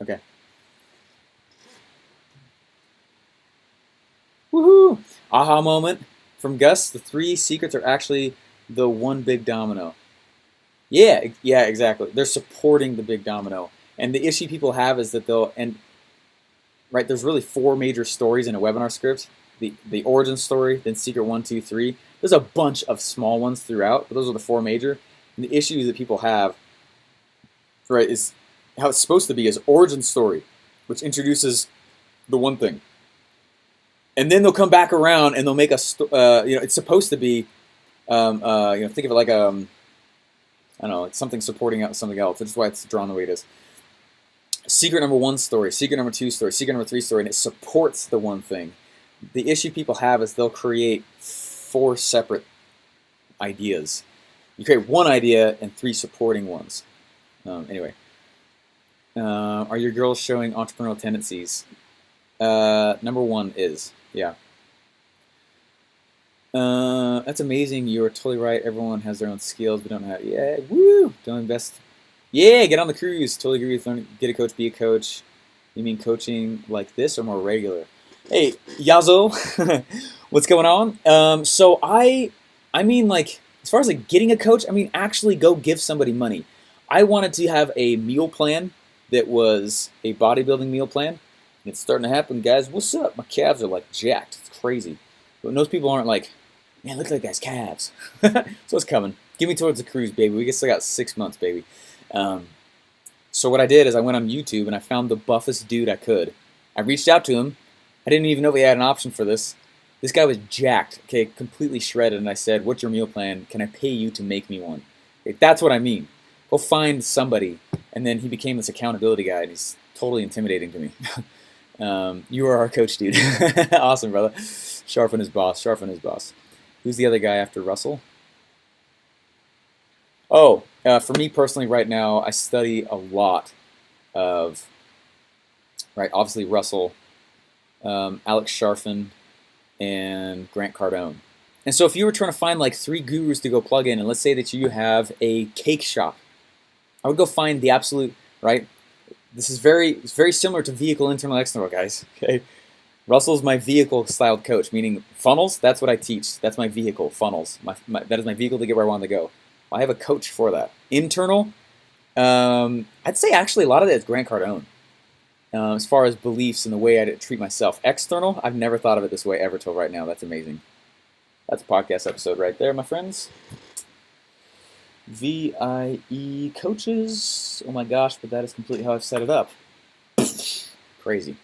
Okay. Woohoo! Aha moment from Gus. The three secrets are actually the one big domino. Yeah, yeah, exactly. They're supporting the big domino. And the issue people have is that they'll and right there's really four major stories in a webinar script. The origin story, then secret one, two, three. There's a bunch of small ones throughout, but those are the four major. And the issue that people have, right, is how it's supposed to be is origin story, which introduces the one thing. And then they'll come back around and they'll make it's supposed to be, think of it like I don't know, it's something supporting out something else. That's why it's drawn the way it is. Secret number one story, secret number two story, secret number three story, and it supports the one thing. The issue people have is they'll create four separate ideas. You create one idea and three supporting ones. Anyway, are your girls showing entrepreneurial tendencies? Number one is, yeah. That's amazing. You're totally right. Everyone has their own skills, but don't have. Yeah, woo! Don't invest. Yeah, get on the cruise. Totally agree with learning. Get a coach, be a coach. You mean coaching like this or more regular? Hey, Yazo, what's going on? I mean, like, as far as like getting a coach, I mean, actually go give somebody money. I wanted to have a meal plan that was a bodybuilding meal plan. It's starting to happen, guys. What's up? My calves are like jacked. It's crazy. But most people aren't like, man, look at that guy's calves. So it's coming. Give me towards the cruise, baby. We still got 6 months, baby. So what I did is I went on YouTube and I found the buffest dude I could. I reached out to him. I didn't even know we had an option for this. This guy was jacked, okay, completely shredded, and I said, what's your meal plan? Can I pay you to make me one? Okay, that's what I mean. Go find somebody. And then he became this accountability guy, and he's totally intimidating to me. You are our coach, dude. Awesome, brother. Sharpen his boss, sharpen his boss. Who's the other guy after Russell? Oh, for me personally right now, I study a lot of, right, obviously Russell, Alex Sharfin, and Grant Cardone. And so if you were trying to find like three gurus to go plug in, and let's say that you have a cake shop, I would go find the absolute, right? This is it's very similar to vehicle, internal, external, guys, okay? Russell's my vehicle styled coach, meaning funnels, that's what I teach. That's my vehicle, funnels. That is my vehicle to get where I want to go. I have a coach for that. Internal, I'd say actually a lot of it is Grant Cardone. As far as beliefs and the way I treat myself. External, I've never thought of it this way ever till right now. That's amazing. That's a podcast episode right there, my friends. VIE coaches. Oh my gosh, but that is completely how I've set it up. Crazy.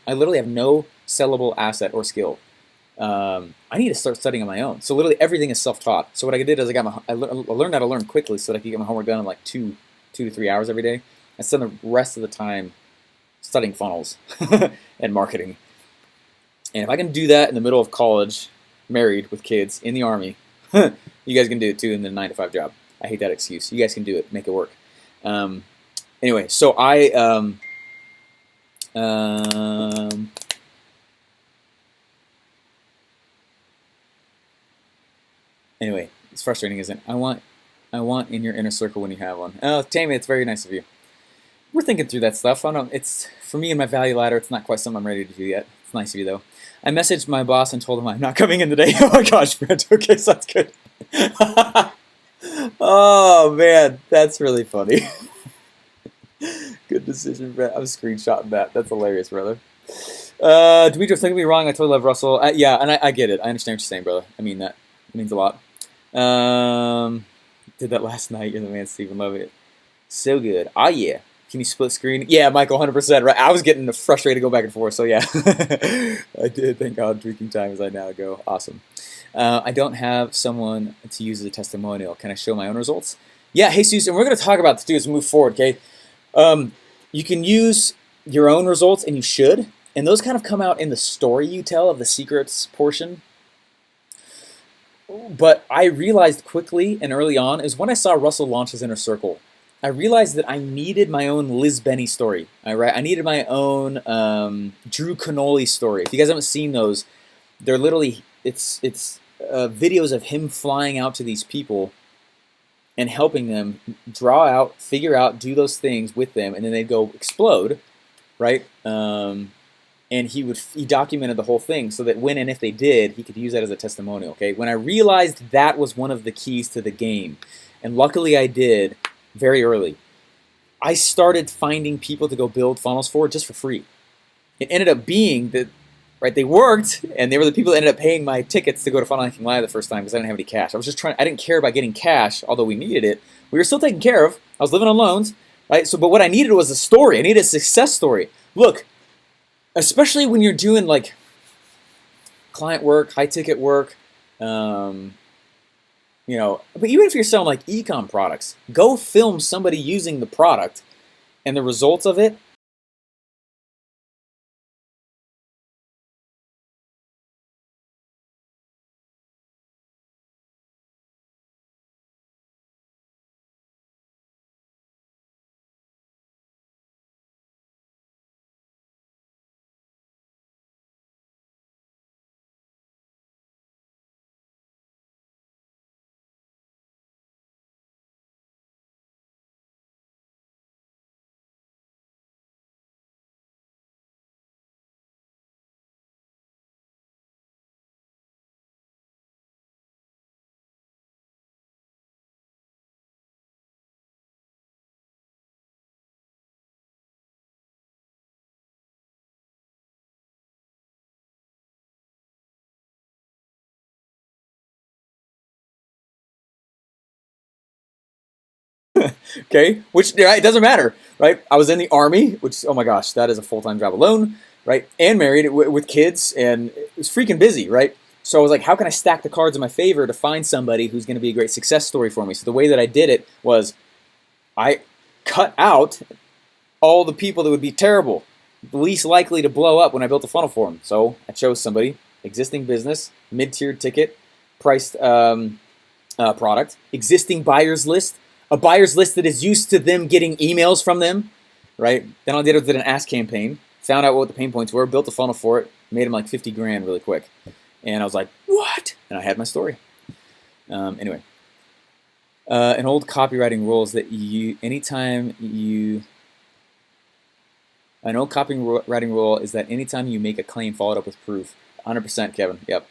I literally have no sellable asset or skill. I need to start studying on my own. So literally everything is self-taught. So what I did is I learned how to learn quickly so that I could get my homework done in like 2 to 3 hours every day. I spend the rest of the time studying funnels and marketing. And if I can do that in the middle of college, married with kids, in the army, you guys can do it too in the 9 to 5 job. I hate that excuse. You guys can do it. Make it work. Anyway, so anyway, it's frustrating, isn't it? I want in your inner circle when you have one. Oh, Tammy, it's very nice of you. We're thinking through that stuff. I don't know. It's for me and my value ladder. It's not quite something I'm ready to do yet. It's nice of you though. I messaged my boss and told him I'm not coming in today. Oh my gosh, Brent. Okay, so that's good. Oh man, that's really funny. Good decision, Brent. I'm screenshotting that. That's hilarious, brother. Demetrius, don't get me wrong. I totally love Russell. Yeah, and I get it. I understand what you're saying, brother. I mean that. It means a lot. Did that last night. You're the man, Stephen. Love it. So good. Ah, yeah. Can you split screen? Yeah, Michael, 100%. Right. I was getting frustrated to go back and forth, so yeah. I did. Thank God. Tweaking time as I now go. Awesome. I don't have someone to use as a testimonial. Can I show my own results? Yeah, Jesus, and we're going to talk about this too as we move forward, okay? You can use your own results, and you should, and those kind of come out in the story you tell of the secrets portion. But I realized quickly and early on is when I saw Russell launch his Inner Circle, I realized that I needed my own Liz Benny story. I needed my own Drew Canole story. If you guys haven't seen those, they're literally it's videos of him flying out to these people and helping them draw out, figure out, do those things with them, and then they'd go explode, right? And he documented the whole thing so that when and if they did, he could use that as a testimonial. Okay, when I realized that was one of the keys to the game, and luckily I did very early, I started finding people to go build funnels for just for free. It ended up being that, right, they worked, and they were the people that ended up paying my tickets to go to Funnel Hacking Live the first time because I didn't have any cash. I didn't care about getting cash, although we needed it. We were still taken care of. I was living on loans, right? But what I needed was a story. I needed a success story. Look, especially when you're doing like client work, high ticket work, but even if you're selling like e-com products, go film somebody using the product and the results of it. Okay, which it doesn't matter, right? I was in the Army, which, oh my gosh, that is a full-time job alone, right? And married with kids, and it was freaking busy, right? So I was like, how can I stack the cards in my favor to find somebody who's going to be a great success story for me? So the way that I did it was I cut out all the people that would be terrible, least likely to blow up when I built a funnel for them. So I chose somebody, existing business, mid-tiered ticket, priced product, existing buyers list, a buyers list that is used to them getting emails from them, right? Then I did an ask campaign, found out what the pain points were, built a funnel for it, made them like 50 grand really quick. And I was like, what? And I had my story. Anyway, an old copywriting rule is that an old copywriting rule is that anytime you make a claim, follow it up with proof. 100%, Kevin. Yep.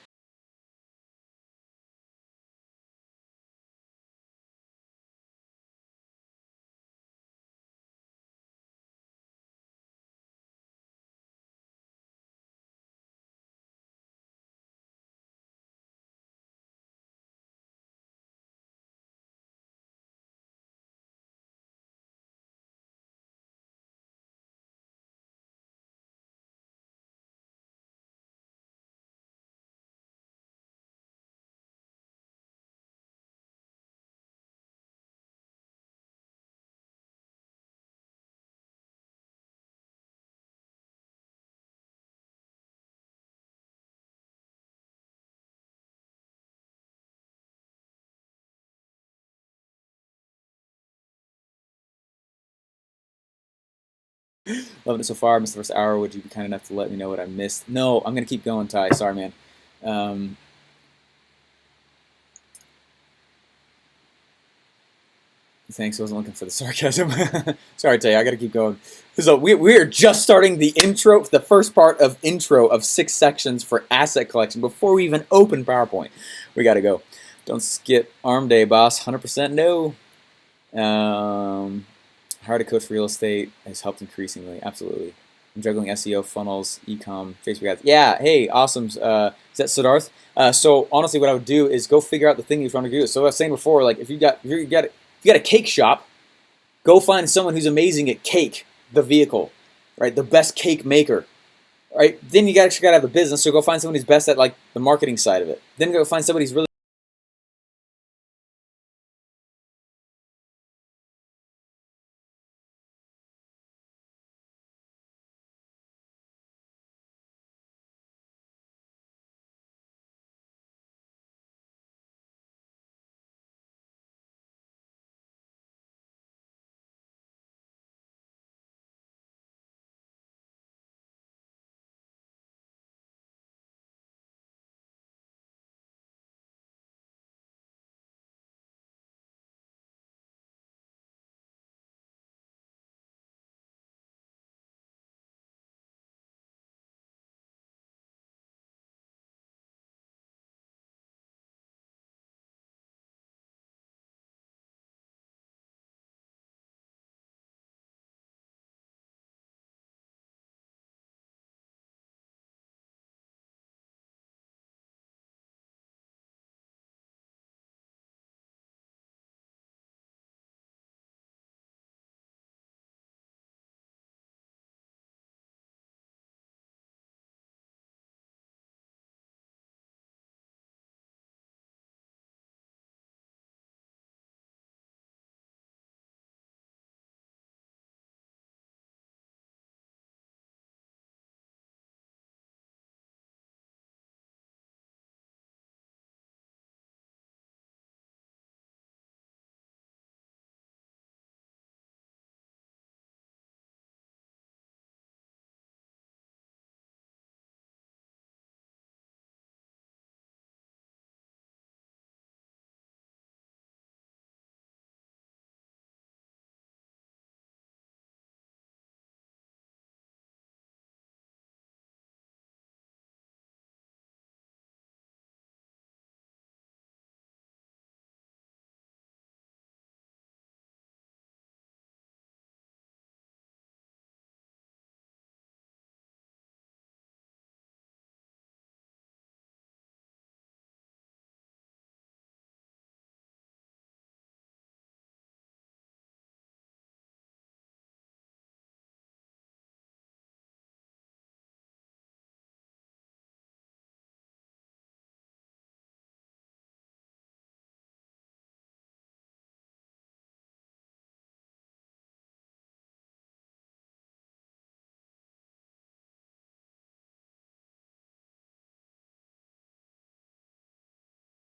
Loving it so far. Missed the first hour. Would you be kind enough to let me know what I missed? No, I'm going to keep going, Ty. Sorry, man. Thanks. I wasn't looking for the sarcasm. Sorry, Tay. I got to keep going. So we're just starting the intro, the first part of intro of 6 sections for asset collection before we even open PowerPoint. We got to go. Don't skip arm day, boss. 100% no. Hired a coach for real estate has helped increasingly. Absolutely. I'm juggling SEO, funnels, ecom, Facebook ads. Yeah, hey, awesome. Is that Siddharth? So honestly, what I would do is go figure out the thing you're trying to do. So I was saying before, like if you got a cake shop, go find someone who's amazing at cake, the vehicle, right? The best cake maker, right? Then you actually got to have a business. So go find someone who's best at like the marketing side of it. Then go find somebody who's really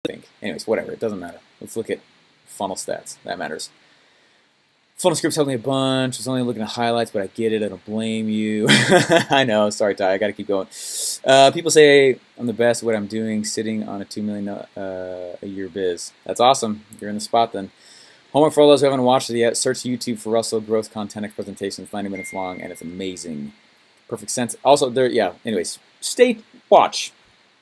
think. Anyways, whatever. It doesn't matter. Let's look at funnel stats. That matters. Funnel scripts helped me a bunch. I was only looking at highlights, but I get it. I don't blame you. I know. Sorry, Ty. I got to keep going. People say I'm the best at what I'm doing, sitting on a $2 million a year biz. That's awesome. You're in the spot then. Homework for all those who haven't watched it yet. Search YouTube for Russell Growth Content Presentation. It's 90 minutes long, and it's amazing. Perfect sense. Also, there. Yeah. Anyways, watch.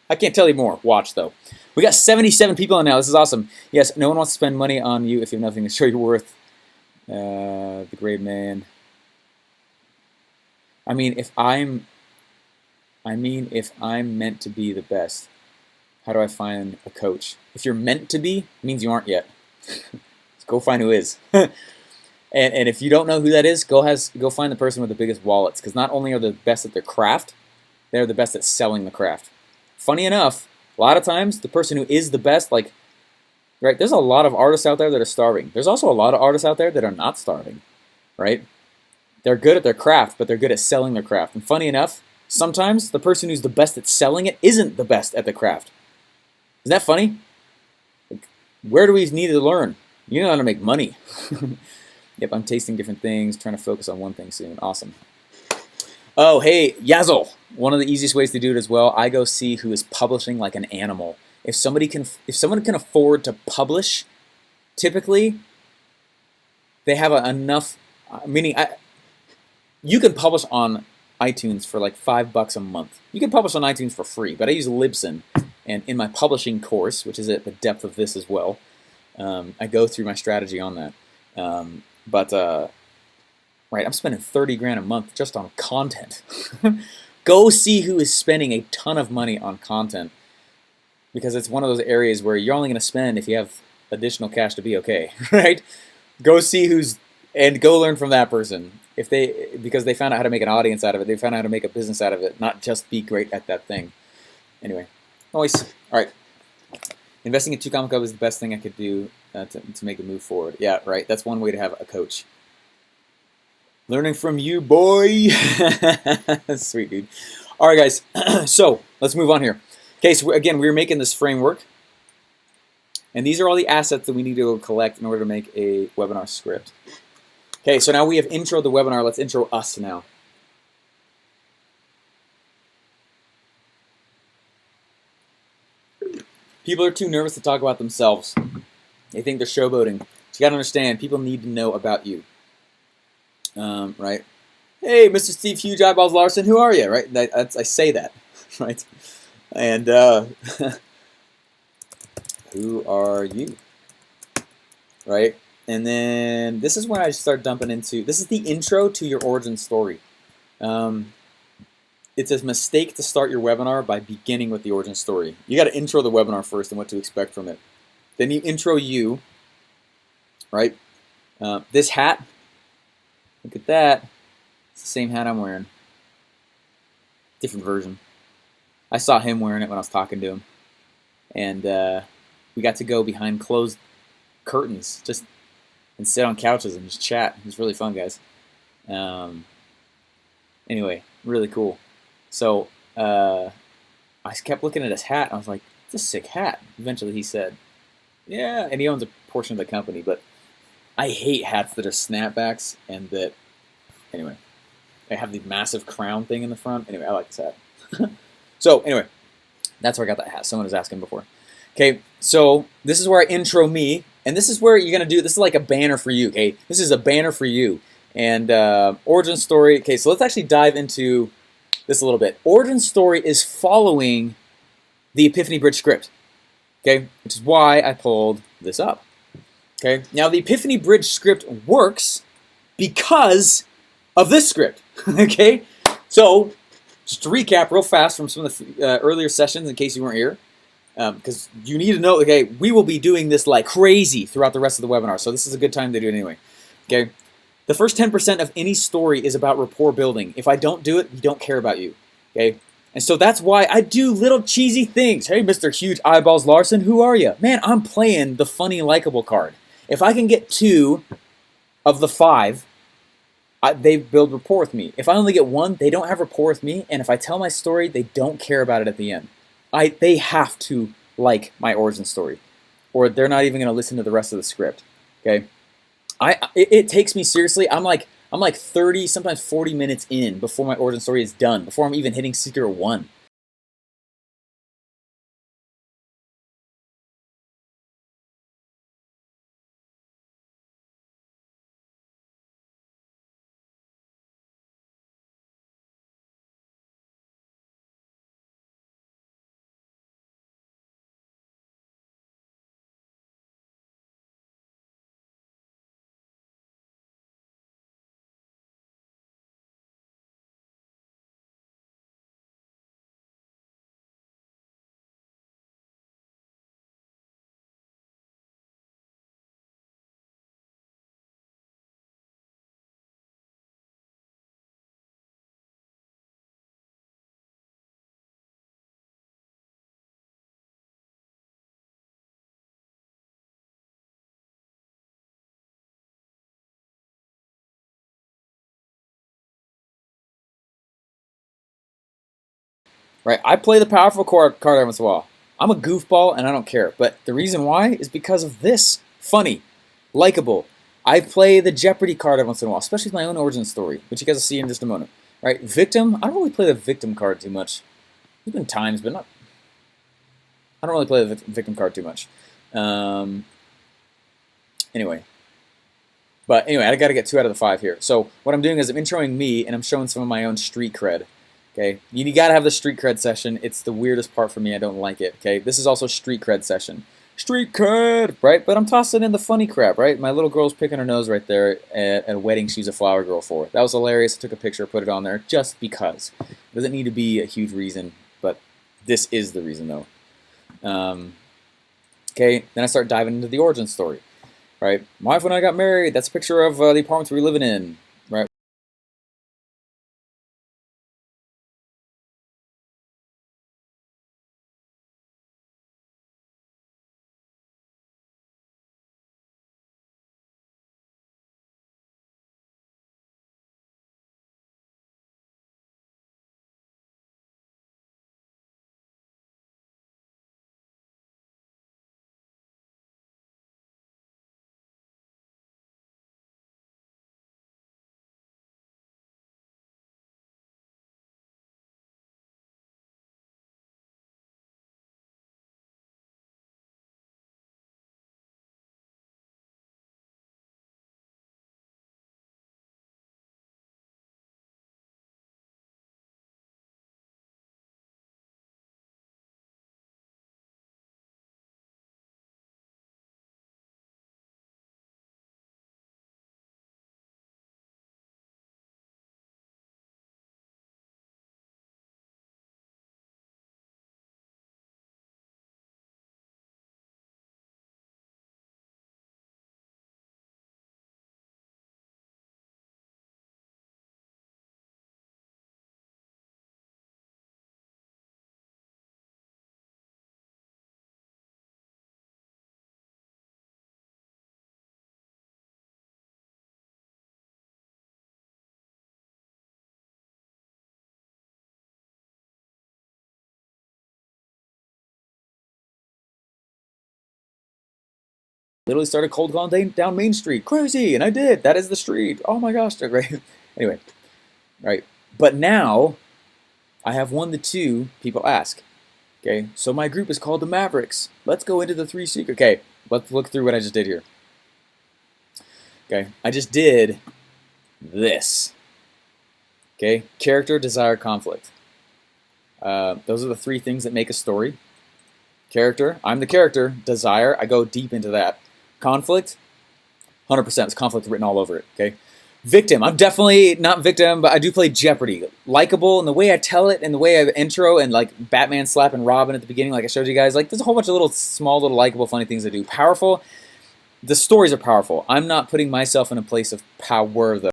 I can't tell you more. Watch though. We got 77 people on now. This is awesome. Yes, no one wants to spend money on you if you have nothing to show your worth. The grade man. If I'm meant to be the best, how do I find a coach? If you're meant to be, it means you aren't yet. Go find who is. and if you don't know who that is, go find the person with the biggest wallets, because not only are they the best at their craft, they're the best at selling the craft. Funny enough, a lot of times the person who is the best, right, there's a lot of artists out there that are starving. There's also a lot of artists out there that are not starving, right? They're good at their craft, but they're good at selling their craft. And funny enough, sometimes the person who's the best at selling it isn't the best at the craft. Isn't that funny? Where do we need to learn? You know how to make money. Yep, I'm tasting different things, trying to focus on one thing soon. Awesome. Oh, hey, Yazzle. One of the easiest ways to do it as well, I go see who is publishing like an animal. If someone can afford to publish, typically they have enough. Meaning, you can publish on iTunes for like $5 a month. You can publish on iTunes for free, but I use Libsyn, and in my publishing course, which is at the depth of this as well, I go through my strategy on that. right? I'm spending 30 grand a month just on content. Go see who is spending a ton of money on content, because it's one of those areas where you're only going to spend if you have additional cash to be okay, right? Go see and go learn from that person. Because they found out how to make an audience out of it, they found out how to make a business out of it, not just be great at that thing. Anyway, always, all right. Investing in 2CommaCub is the best thing I could do to make a move forward. Yeah, right. That's one way to have a coach. Learning from you, boy. Sweet, dude. All right, guys. So let's move on here. Okay, so again, we're making this framework. And these are all the assets that we need to collect in order to make a webinar script. Okay, so now we have intro the webinar. Let's intro us now. People are too nervous to talk about themselves. They think they're showboating. So you got to understand, people need to know about you. Right? Hey, Mr. Steve Huge Eyeballs Larson, who are you? Right? I say that, right? And who are you? Right? And then this is when I start dumping into, this is the intro to your origin story. It's a mistake to start your webinar by beginning with the origin story. You got to intro the webinar first and what to expect from it. Then you intro you, right? This hat, look at that. It's the same hat I'm wearing. Different version. I saw him wearing it when I was talking to him. And we got to go behind closed curtains and sit on couches and just chat. It was really fun, guys. Anyway, really cool. So I kept looking at his hat. And I was like, it's a sick hat. Eventually he said, yeah. And he owns a portion of the company. But I hate hats that are snapbacks and that, anyway, they have the massive crown thing in the front. Anyway, I like this hat. So anyway, that's where I got that hat. Someone was asking before. Okay, so this is where I intro me. And this is where you're going to do, this is like a banner for you, okay? This is a banner for you. And origin story, okay, so let's actually dive into this a little bit. Origin story is following the Epiphany Bridge script, okay? Which is why I pulled this up, okay? Now, the Epiphany Bridge script works because of this script, okay? So, just to recap real fast from some of the earlier sessions in case you weren't here, because you need to know, okay, we will be doing this like crazy throughout the rest of the webinar, so this is a good time to do it anyway, okay? The first 10% of any story is about rapport building. If I don't do it, we don't care about you, okay? And so that's why I do little cheesy things. Hey, Mr. Huge Eyeballs Larson, who are you? Man, I'm playing the funny, likable card. If I can get 2 of the 5, they build rapport with me. If I only get 1, they don't have rapport with me, and if I tell my story, they don't care about it at the end. They have to like my origin story, or they're not even going to listen to the rest of the script, okay? It takes me seriously. I'm like 30, sometimes 40 minutes in before my origin story is done, before I'm even hitting secret 1. Right? I play the powerful card every once in a while. I'm a goofball and I don't care. But the reason why is because of this. Funny. Likable. I play the Jeopardy card every once in a while, especially with my own origin story, which you guys will see in just a moment. Right? Victim. I don't really play the victim card too much. There's been times, but not. I don't really play the victim card too much. Anyway. But anyway, I got to get 2 out of the 5 here. So what I'm doing is I'm introing me and I'm showing some of my own street cred. Okay, you got to have the street cred session. It's the weirdest part for me. I don't like it. Okay, this is also street cred session. street cred, right? But I'm tossing in the funny crap, right? My little girl's picking her nose right there at a wedding she's a flower girl for. That was hilarious. I took a picture, put it on there just because. It doesn't need to be a huge reason, but this is the reason though. Okay, then I start diving into the origin story, right? My wife and I got married. That's a picture of the apartment we were living in, right? Literally started cold calling down Main Street. Crazy, and I did. That is the street. Oh my gosh, they're great. Anyway, right. But now I have 1 to 2 people ask. Okay, so my group is called the Mavericks. Let's go into the 3 secret. Okay, let's look through what I just did here. Okay, I just did this. Okay, character, desire, conflict. Those are the 3 things that make a story. Character, I'm the character. Desire, I go deep into that. Conflict, 100%. It's conflict written all over it. Okay. Victim, I'm definitely not victim, but I do play Jeopardy. Likeable, and the way I tell it, and the way I intro, and like Batman slapping Robin at the beginning, like I showed you guys. Like there's a whole bunch of little small, little likable, funny things I do. Powerful. The stories are powerful. I'm not putting myself in a place of power though.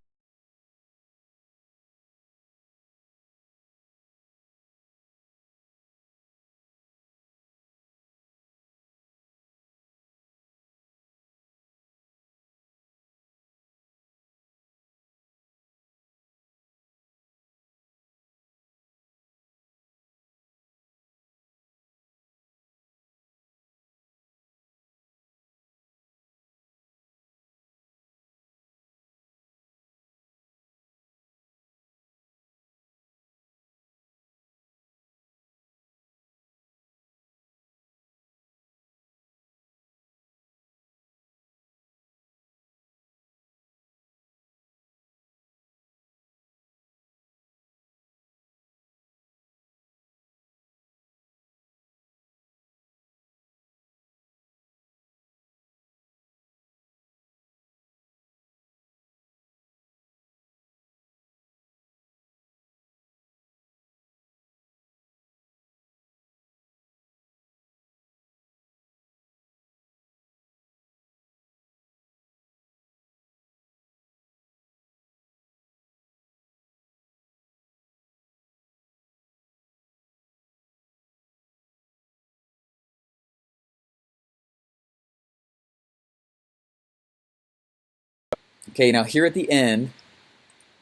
Okay, now here at the end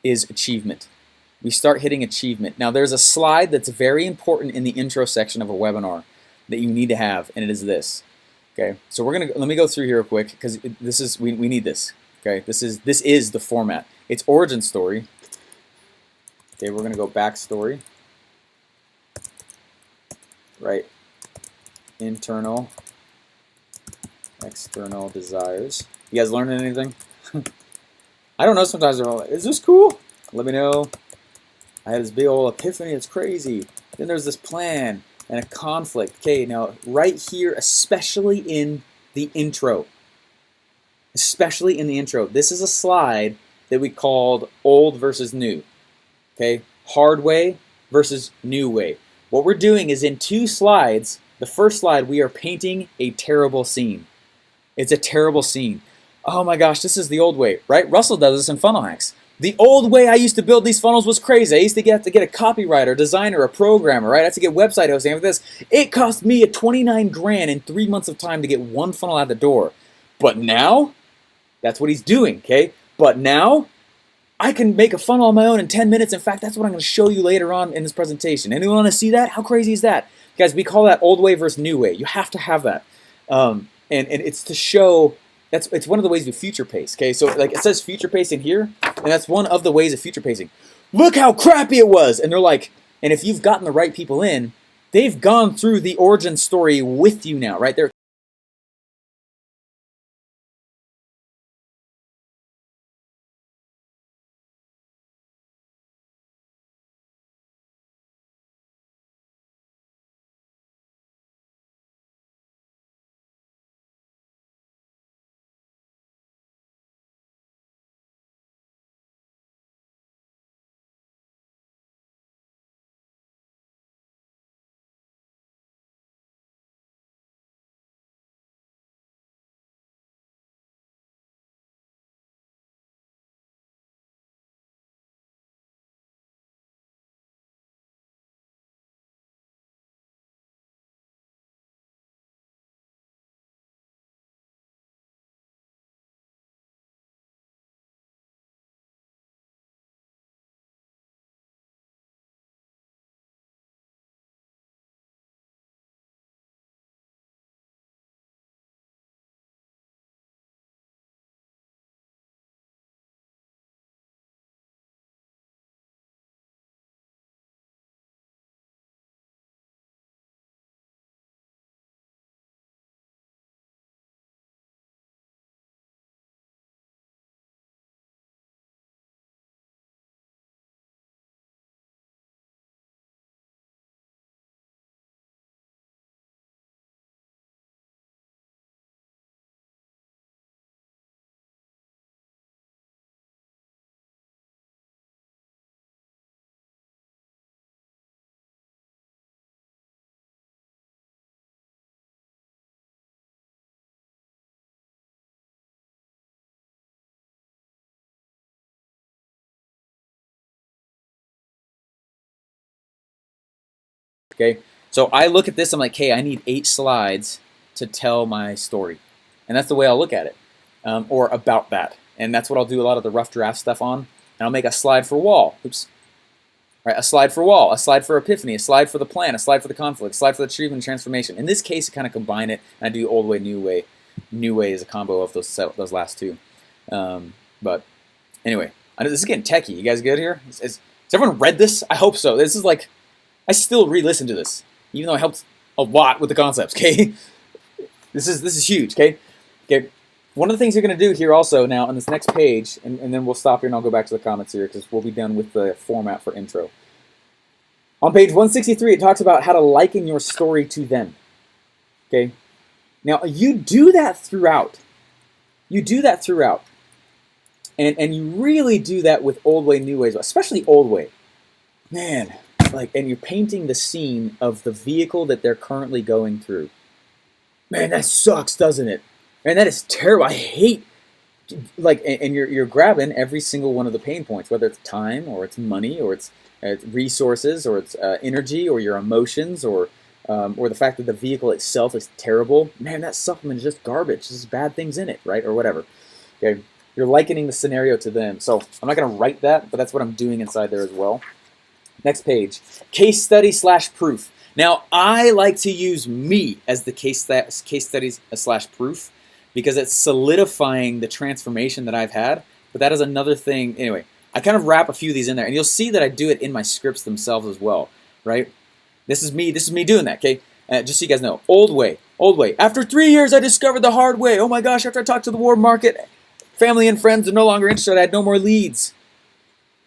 is achievement. We start hitting achievement. Now there's a slide that's very important in the intro section of a webinar that you need to have, and it is this. Okay, so let me go through here real quick because this is we need this. Okay, this is the format. It's origin story. Okay, we're gonna go backstory. Right. Internal, external desires. You guys learning anything? I don't know. Sometimes they're all like, "Is this cool?" Let me know. I had this big old epiphany. It's crazy. Then there's this plan. and a conflict. Okay, now right here, especially in the intro, this is a slide that we called old versus new. Okay, hard way versus new way. What we're doing is in 2 slides, the first slide we are painting a terrible scene. It's a terrible scene. Oh my gosh, this is the old way, right? Russell does this in Funnel Hacks. The old way I used to build these funnels was crazy. I used to have to get a copywriter, designer, a programmer, right? I had to get website hosting for this. It cost me $29,000 in 3 months of time to get 1 funnel out the door. But now, that's what he's doing, okay? But now, I can make a funnel on my own in 10 minutes. In fact, that's what I'm going to show you later on in this presentation. Anyone want to see that? How crazy is that? Guys, we call that old way versus new way. You have to have that. And it's to show, it's one of the ways we future pace, okay? So like it says future pacing here, and that's one of the ways of future pacing. Look how crappy it was! And they're like, and if you've gotten the right people in, they've gone through the origin story with you now, right? They're okay. So I look at this, I'm like, hey, I need 8 slides to tell my story. And that's the way I'll look at it, or about that. And that's what I'll do a lot of the rough draft stuff on. And I'll make a slide for wall. Oops. Right, a slide for wall, a slide for epiphany, a slide for the plan, a slide for the conflict, a slide for the achievement and transformation. In this case, I kind of combine it, and I do old way, new way. New way is a combo of those last 2. But anyway, I know this is getting techie. You guys good here? Has everyone read this? I hope so. This is like, I still re-listen to this, even though I helped a lot with the concepts, okay? This is huge, okay? Okay. One of the things you're going to do here also now on this next page, and then we'll stop here and I'll go back to the comments here because we'll be done with the format for intro. On page 163, it talks about how to liken your story to them, okay? Now, you do that throughout. You do that throughout. And you really do that with old way, new ways, especially old way. Man, like, and you're painting the scene of the vehicle that they're currently going through. Man, that sucks, doesn't it? Man, that is terrible. I hate, like, and you're grabbing every single one of the pain points, whether it's time or it's money or it's resources or it's energy or your emotions or the fact that the vehicle itself is terrible. Man, that supplement is just garbage. There's bad things in it, right? Or whatever. Okay, you're likening the scenario to them. So I'm not going to write that, but that's what I'm doing inside there as well. Next page, case study / proof. Now, I like to use me as the case studies / proof because it's solidifying the transformation that I've had. But that is another thing. Anyway, I kind of wrap a few of these in there, and you'll see that I do it in my scripts themselves as well, right? This is me doing that, okay? Just so you guys know, old way. After 3 years, I discovered the hard way. Oh my gosh, after I talked to the warm market, family and friends are no longer interested. I had no more leads.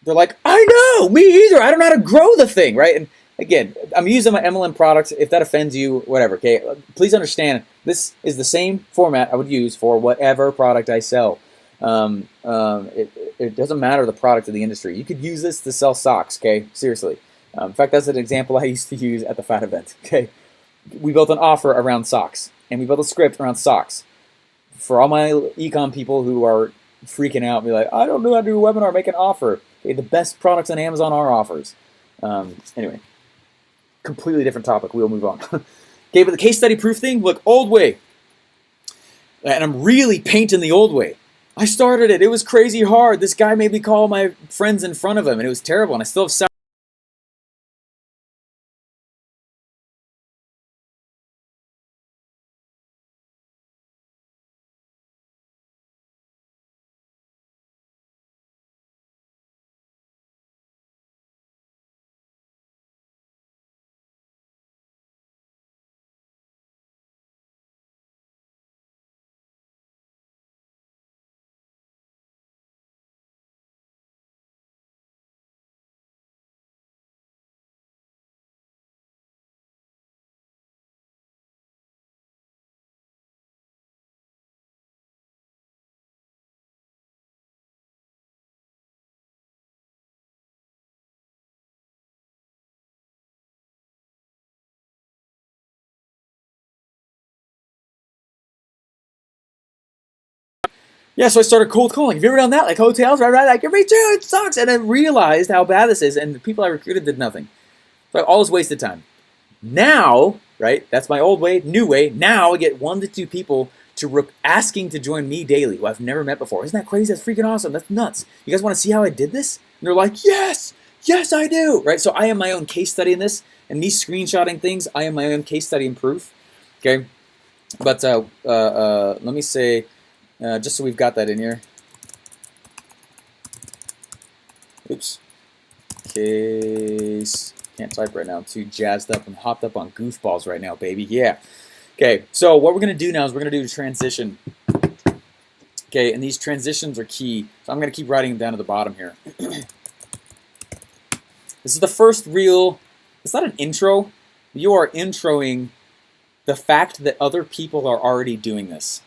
They're like, I know, me either. I don't know how to grow the thing, right? again, I'm using my MLM products. If that offends you, whatever. Okay, please understand this is the same format I would use for whatever product I sell. It doesn't matter the product of the industry. You could use this to sell socks. Okay, seriously. In fact, that's an example I used to use at the FAT event. Okay, we built an offer around socks, and we built a script around socks. For all my ecom people who are freaking out, be like, I don't know how to do a webinar, make an offer. Okay, the best products on Amazon are offers. Anyway, completely different topic. We'll move on. Okay, but the case study proof thing, look, old way. And I'm really painting the old way. I started it. It was crazy hard. This guy made me call my friends in front of him, and it was terrible. And I still have Yeah, so I started cold calling. Have you ever done that? Like hotels, right? Like, me too, it sucks. And I realized how bad this is, and the people I recruited did nothing. So all this wasted time. Now, right, that's my old way, new way. Now I get 1 to 2 people to asking to join me daily who I've never met before. Isn't that crazy? That's freaking awesome. That's nuts. You guys want to see how I did this? And they're like, yes, yes, I do. Right? So I am my own case study in this, and me screenshotting things, I am my own case study and proof. Okay? But let me say, just so we've got that in here. Oops. Case. Can't type right now. I'm too jazzed up and hopped up on goofballs right now, baby. Yeah. Okay, so what we're going to do now is we're going to do a transition. Okay, and these transitions are key. So I'm going to keep writing them down at the bottom here. This is the first real, it's not an intro. You are introing the fact that other people are already doing this.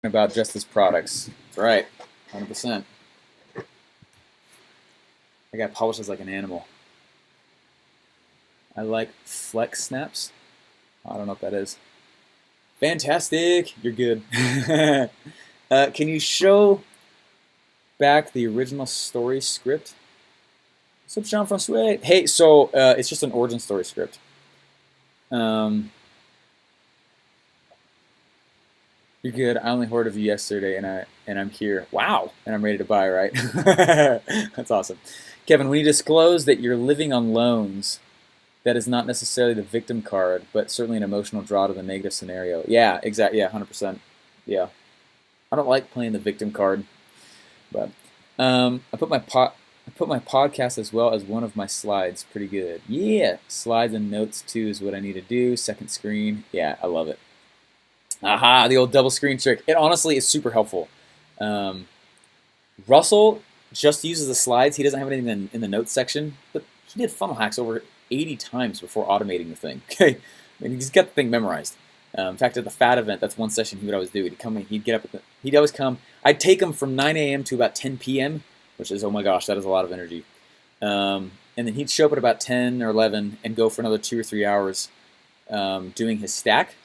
about just his products. That's right, 100%. That guy polishes like an animal. I like flex snaps. I don't know what that is. Fantastic. You're good. Can you show back the original story script? What's up, Jean-Francois? Hey, so it's just an origin story script. You're good. I only heard of you yesterday, and I'm here. Wow, and I'm ready to buy. Right? That's awesome, Kevin. When you disclose that you're living on loans, that is not necessarily the victim card, but certainly an emotional draw to the negative scenario. Yeah, exactly. Yeah, 100%. Yeah, I don't like playing the victim card, but I put my podcast as well as one of my slides. Pretty good. Yeah, slides and notes too is what I need to do. Second screen. Yeah, I love it. Aha, the old double screen trick. It honestly is super helpful. Um, Russell just uses the slides. He doesn't have anything in the notes section, but he did funnel hacks over 80 times before automating the thing. Okay, I mean, he's got the thing memorized. In fact, at the FAT event, that's one session he would always do. He'd come in, he'd get up, he'd always come. I'd take him from 9 a.m. to about 10 p.m., which is, oh my gosh, that is a lot of energy. And then he'd show up at about 10 or 11 and go for another 2 or 3 hours doing his stack.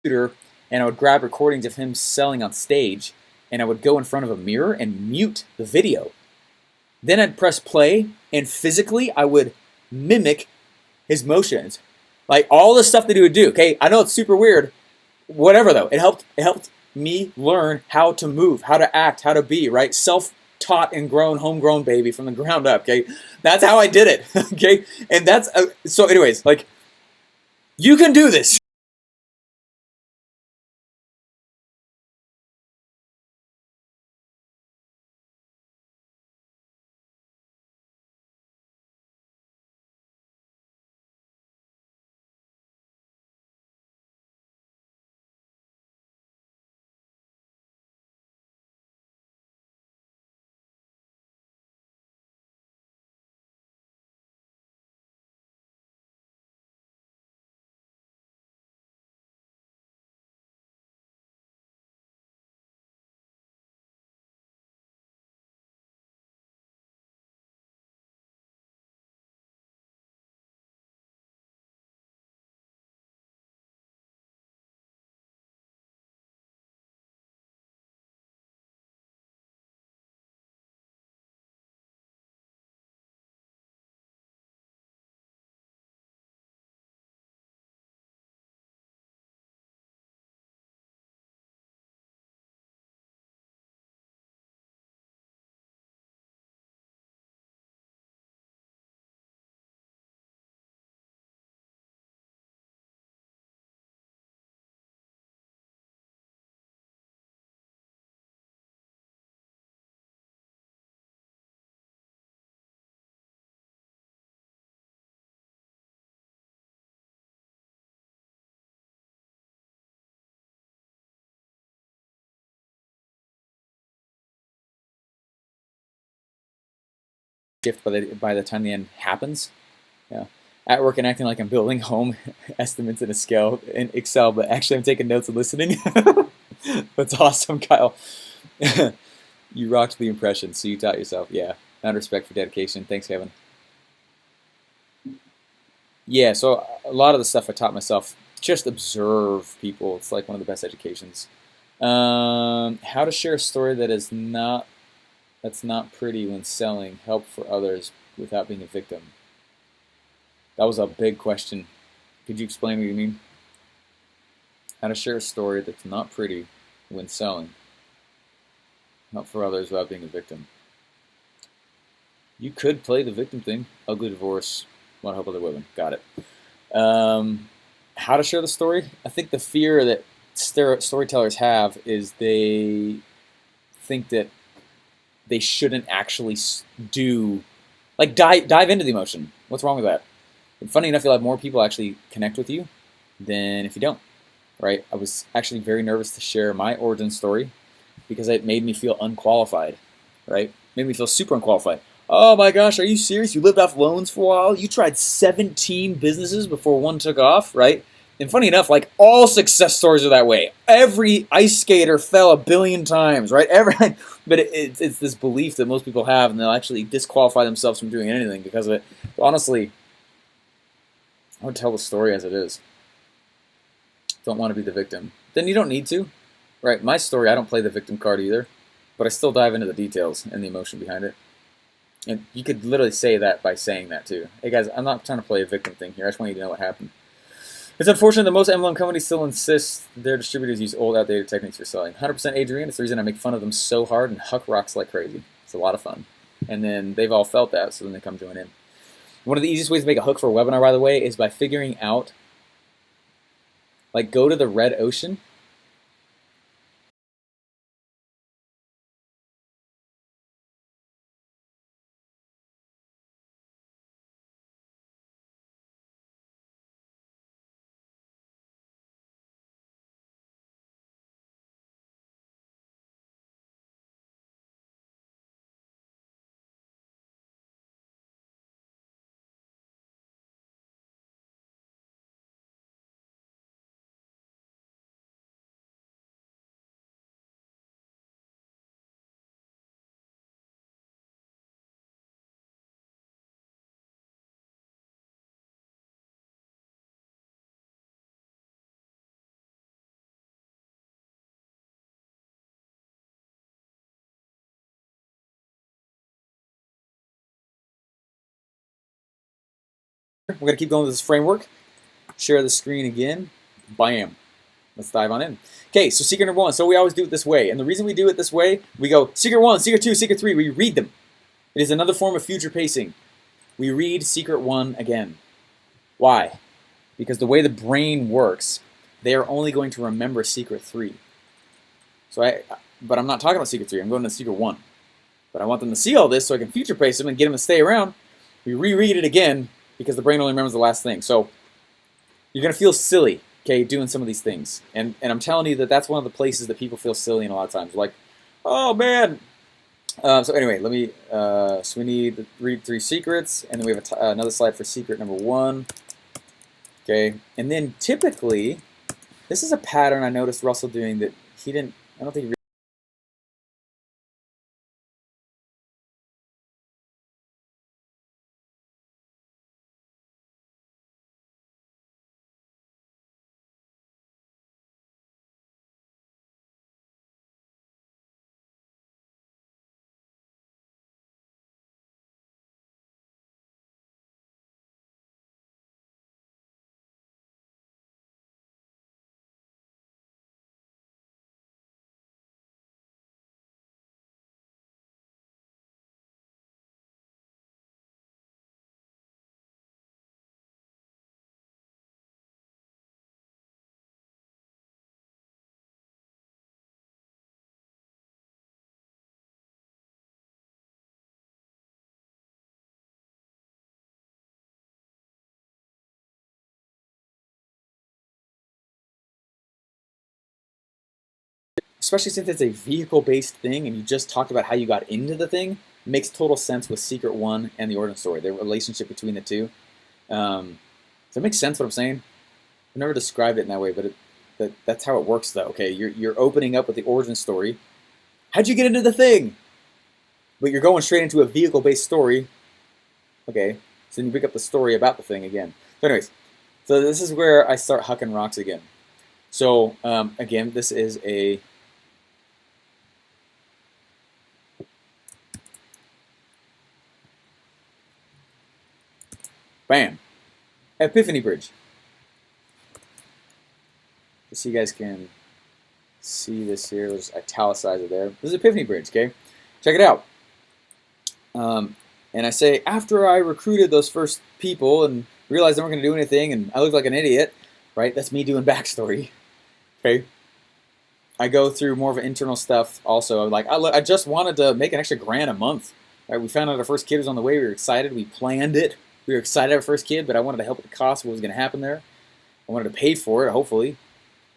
And I would grab recordings of him selling on stage, and I would go in front of a mirror and mute the video. Then I'd press play, and physically I would mimic his motions, like all the stuff that he would do. Okay, I know it's super weird. Whatever though, it helped me learn how to move, how to act, how to be right. Self-taught and grown, homegrown baby from the ground up. Okay, that's how I did it. Okay, and that's so. Anyways, like you can do this. shift by the time the end happens. Yeah. At work and acting like I'm building home estimates in a scale in Excel, but actually I'm taking notes and listening. That's awesome, Kyle. You rocked the impression, so you taught yourself. Yeah. Not respect for dedication. Thanks, Kevin. Yeah, so a lot of the stuff I taught myself, just observe people. It's like one of the best educations. How to share a story that's not pretty when selling, help for others without being a victim. That was a big question. Could you explain what you mean? How to share a story that's not pretty when selling, help for others without being a victim. You could play the victim thing. Ugly divorce, want to help other women. Got it. How to share the story? I think the fear that storytellers have is they think that they shouldn't actually dive into the emotion. What's wrong with that? And funny enough, you'll have more people actually connect with you than if you don't, right? I was actually very nervous to share my origin story because it made me feel unqualified, right? Made me feel super unqualified. Oh my gosh, are you serious? You lived off loans for a while? You tried 17 businesses before one took off, right? And funny enough, like all success stories are that way. Every ice skater fell a billion times, right? But it's this belief that most people have, and they'll actually disqualify themselves from doing anything because of it. But honestly, I would tell the story as it is. Don't want to be the victim. Then you don't need to, right? My story, I don't play the victim card either, but I still dive into the details and the emotion behind it. And you could literally say that by saying that too. Hey guys, I'm not trying to play a victim thing here. I just want you to know what happened. It's unfortunate that most MLM companies still insist their distributors use old, outdated techniques for selling. 100% Adrian. It's the reason I make fun of them so hard and huck rocks like crazy. It's a lot of fun. And then they've all felt that, so then they come join in. One of the easiest ways to make a hook for a webinar, by the way, is by figuring out, like, go to the red ocean. We're going to keep going with this framework. Share the screen again. Bam. Let's dive on in. Okay, so secret number one. So we always do it this way. And the reason we do it this way, we go secret one, secret two, secret three. We read them. It is another form of future pacing. We read secret one again. Why? Because the way the brain works, they are only going to remember secret three. But I'm not talking about secret three. I'm going to secret one. But I want them to see all this so I can future pace them and get them to stay around. We reread it again because the brain only remembers the last thing. So you're going to feel silly, okay, doing some of these things. And I'm telling you that that's one of the places that people feel silly in a lot of times. Like, oh, man. So anyway, let me, so we need to read three secrets, and then we have another slide for secret number one. Okay, and then typically, this is a pattern I noticed Russell doing that he didn't, I don't think he especially since it's a vehicle-based thing and you just talked about how you got into the thing, makes total sense with Secret One and the origin story, the relationship between the two. Does that make sense what I'm saying? I've never described it in that way, but that's how it works though. Okay, you're opening up with the origin story. How'd you get into the thing? But you're going straight into a vehicle-based story. Okay, so then you pick up the story about the thing again. So anyways, so this is where I start hucking rocks again. So again, this is a bam, Epiphany Bridge. So you guys can see this here. I'll just italicize it there. This is Epiphany Bridge, okay? Check it out. And I say, after I recruited those first people and realized they weren't going to do anything and I looked like an idiot, right? That's me doing backstory, okay? I go through more of an internal stuff also. Like, I just wanted to make an extra $1,000 a month, right? We found out our first kid was on the way. We were excited. We planned it. We were excited to have our first kid, but I wanted to help with the cost of what was going to happen there. I wanted to pay for it, hopefully.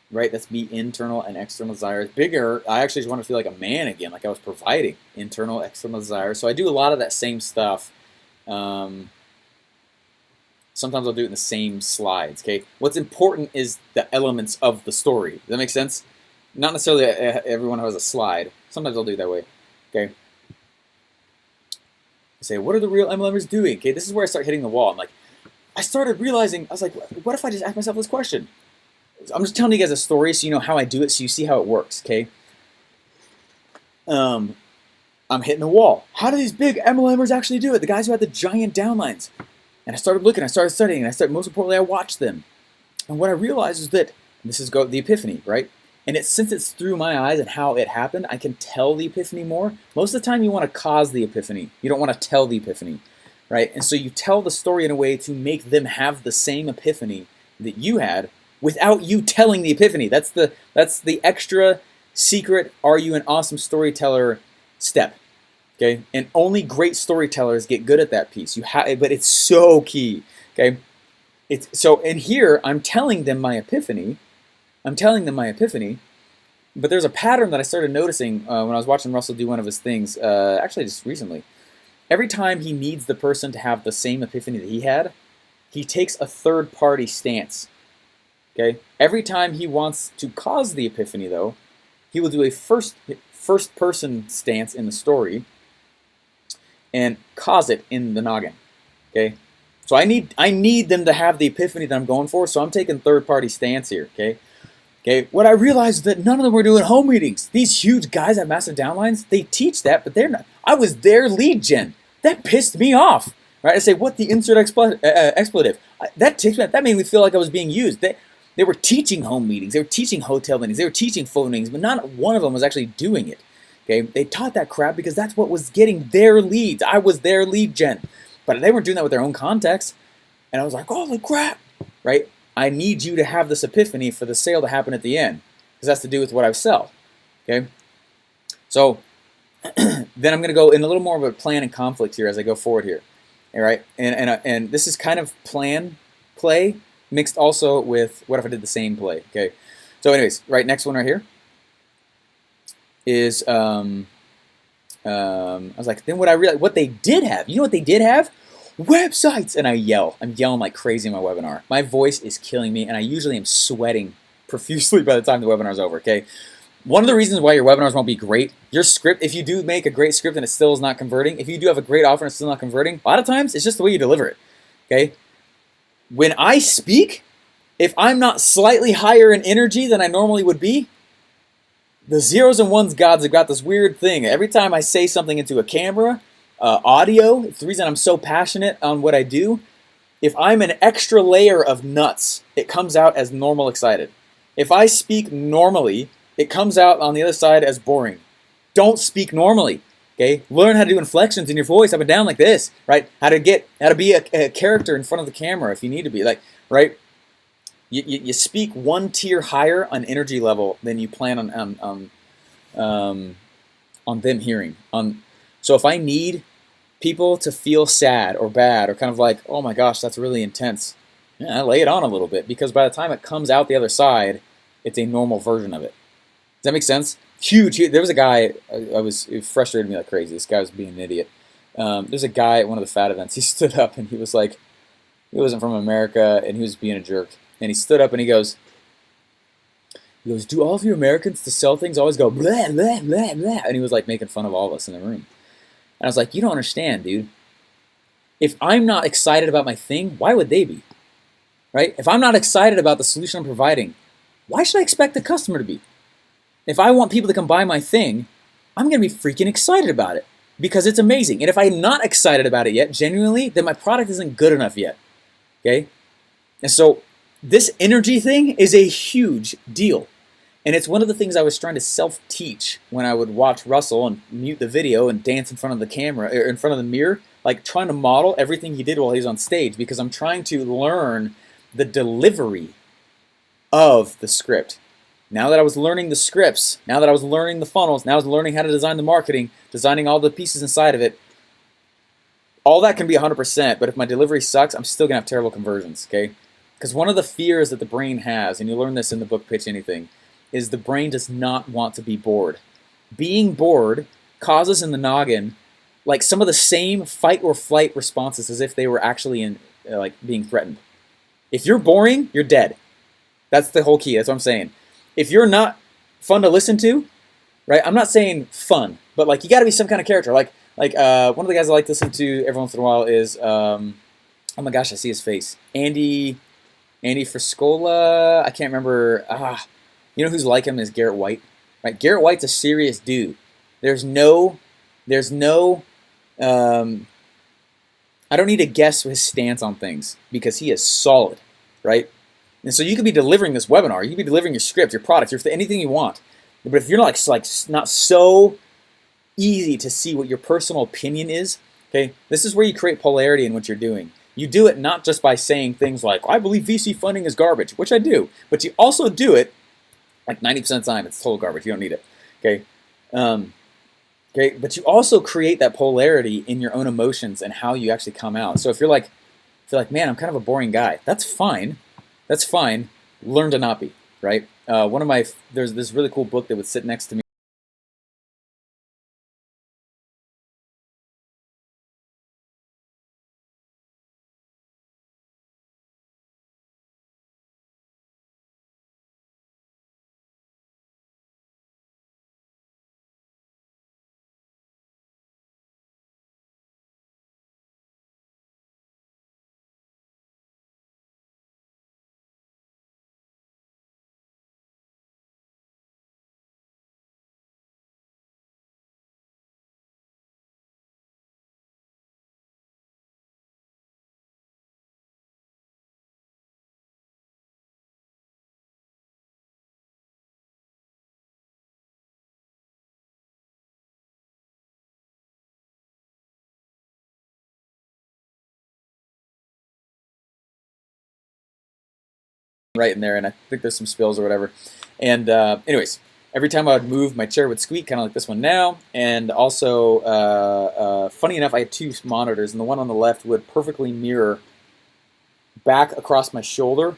Right, that's me, internal and external desires. Bigger, I actually just want to feel like a man again, like I was providing internal, external desires. So I do a lot of that same stuff. Sometimes I'll do it in the same slides, okay? What's important is the elements of the story. Does that make sense? Not necessarily everyone has a slide. Sometimes I'll do it that way, okay? I say, what are the real MLMers doing? Okay, this is where I start hitting the wall. I'm like, I started realizing, I was like, what if I just ask myself this question? I'm just telling you guys a story so you know how I do it, so you see how it works, okay? I'm hitting the wall. How do these big MLMers actually do it? The guys who had the giant downlines. And I started looking, I started studying, and most importantly, I watched them. And what I realized is that, this is the epiphany, right? And since it's through my eyes and how it happened, I can tell the epiphany more. Most of the time, you want to cause the epiphany. You don't want to tell the epiphany, right? And so you tell the story in a way to make them have the same epiphany that you had, without you telling the epiphany. That's the extra secret, are you an awesome storyteller step. Okay? And only great storytellers get good at that piece. But it's so key. Okay? So in here, I'm telling them my epiphany. But there's a pattern that I started noticing when I was watching Russell do one of his things, actually just recently. Every time he needs the person to have the same epiphany that he had, he takes a third-party stance. Okay. Every time he wants to cause the epiphany, though, he will do a first-person stance in the story and cause it in the noggin. Okay. So I need them to have the epiphany that I'm going for. So I'm taking third-party stance here. Okay. Okay. What I realized is that none of them were doing home meetings. These huge guys at massive downlines, they teach that, but they're not. I was their lead gen. That pissed me off. Right. I say, what the insert expletive? That ticked me. That made me feel like I was being used. They were teaching home meetings, they were teaching hotel meetings, they were teaching phone meetings, but not one of them was actually doing it. Okay, they taught that crap because that's what was getting their leads. I was their lead gen, but they weren't doing that with their own context. And I was like, holy crap, right? I need you to have this epiphany for the sale to happen at the end, because that's to do with what I sell. Okay, so then I'm going to go in a little more of a plan and conflict here as I go forward here. All right, and this is kind of play. Mixed also with, what if I did the same play? Okay, so anyways, right, next one right here is, I was like, then what I realized, what they did have, you know what they did have? Websites! And I'm yelling like crazy in my webinar. My voice is killing me, and I usually am sweating profusely by the time the webinar's over, okay? One of the reasons why your webinars won't be great, your script, if you do make a great script and it still is not converting, if you do have a great offer and it's still not converting, a lot of times it's just the way you deliver it, okay? When I speak, if I'm not slightly higher in energy than I normally would be, the zeros and ones gods have got this weird thing. Every time I say something into a camera, audio, it's the reason I'm so passionate on what I do. If I'm an extra layer of nuts, it comes out as normal excited. If I speak normally, it comes out on the other side as boring. Don't speak normally. Okay, learn how to do inflections in your voice up and down like this, right? How to be a character in front of the camera if you need to be, like, right? You speak one tier higher on energy level than you plan on them hearing. So if I need people to feel sad or bad or kind of like, oh my gosh, that's really intense, I lay it on a little bit, because by the time it comes out the other side, it's a normal version of it. Does that make sense? There was a guy. It frustrated me like crazy. This guy was being an idiot. There's a guy at one of the fat events. He stood up and he was like, he wasn't from America, and he was being a jerk. And he stood up and he goes, do all of you Americans to sell things always go blah blah blah blah? And he was like making fun of all of us in the room. And I was like, you don't understand, dude. If I'm not excited about my thing, why would they be? Right? If I'm not excited about the solution I'm providing, why should I expect the customer to be? If I want people to come buy my thing, I'm going to be freaking excited about it because it's amazing. And if I'm not excited about it yet, genuinely, then my product isn't good enough yet. Okay? And so this energy thing is a huge deal. And it's one of the things I was trying to self-teach when I would watch Russell and mute the video and dance in front of the camera, or in front of the mirror, like trying to model everything he did while he was on stage, because I'm trying to learn the delivery of the script. Now that I was learning the scripts, now that I was learning the funnels, now I was learning how to design the marketing, designing all the pieces inside of it, all that can be 100%, but if my delivery sucks, I'm still going to have terrible conversions, okay? Because one of the fears that the brain has, and you learn this in the book Pitch Anything, is the brain does not want to be bored. Being bored causes in the noggin like some of the same fight or flight responses as if they were actually in like being threatened. If you're boring, you're dead. That's the whole key. That's what I'm saying. If you're not fun to listen to, right? I'm not saying fun, but like you got to be some kind of character. Like one of the guys I like to listen to every once in a while is oh my gosh, I see his face. Andy Friscola. I can't remember. You know who's like him is Garrett White. Right? Garrett White's a serious dude. There's no I don't need to guess his stance on things because he is solid, right? And so you could be delivering this webinar, you could be delivering your script, your product, anything you want. But if you're not like not so easy to see what your personal opinion is, okay, this is where you create polarity in what you're doing. You do it not just by saying things like, I believe VC funding is garbage, which I do, but you also do it like 90% of the time, it's total garbage. You don't need it, okay? Okay, but you also create that polarity in your own emotions and how you actually come out. So if you're like, man, I'm kind of a boring guy. That's fine. That's fine. Learn to not be, right? There's this really cool book that would sit next to me. Right in there, and I think there's some spills or whatever. And anyways, every time I would move, my chair would squeak, kind of like this one now. And also, funny enough, I had two monitors, and the one on the left would perfectly mirror back across my shoulder,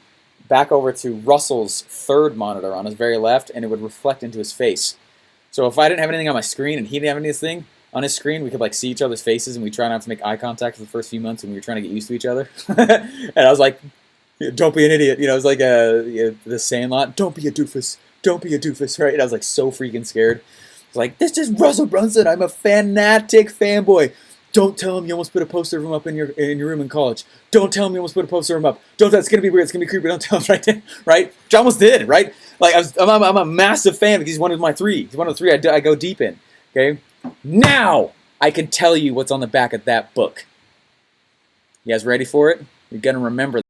back over to Russell's third monitor on his very left, and it would reflect into his face. So if I didn't have anything on my screen and he didn't have anything on his screen, we could like see each other's faces, and we try not to make eye contact for the first few months when we were trying to get used to each other. And I was like, don't be an idiot. You know, it was like the Sandlot. Don't be a doofus. Don't be a doofus, right? And I was like so freaking scared. I was like, this is Russell Brunson. I'm a fanatic fanboy. Don't tell him you almost put a poster of him up in your room in college. Don't tell him you almost put a poster of him up. Don't. That's gonna be weird. It's gonna be creepy. Don't tell him, right? Right? Which I almost did, right? Like I'm a massive fan because he's one of my three. He's one of the three I go deep in. Okay. Now I can tell you what's on the back of that book. You guys ready for it? You're gonna remember.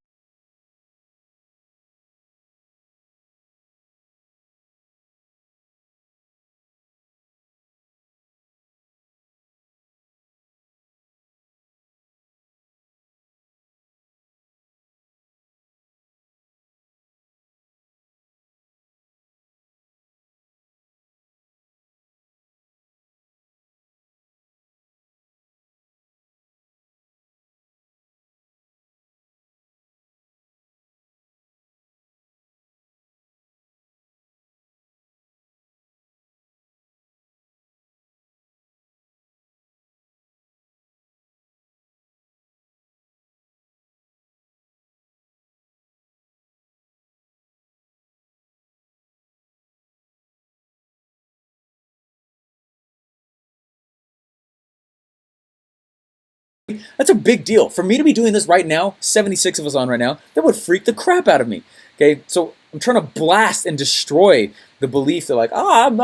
That's a big deal. For me to be doing this right now, 76 of us on right now, that would freak the crap out of me. Okay, so I'm trying to blast and destroy the belief that like, I'm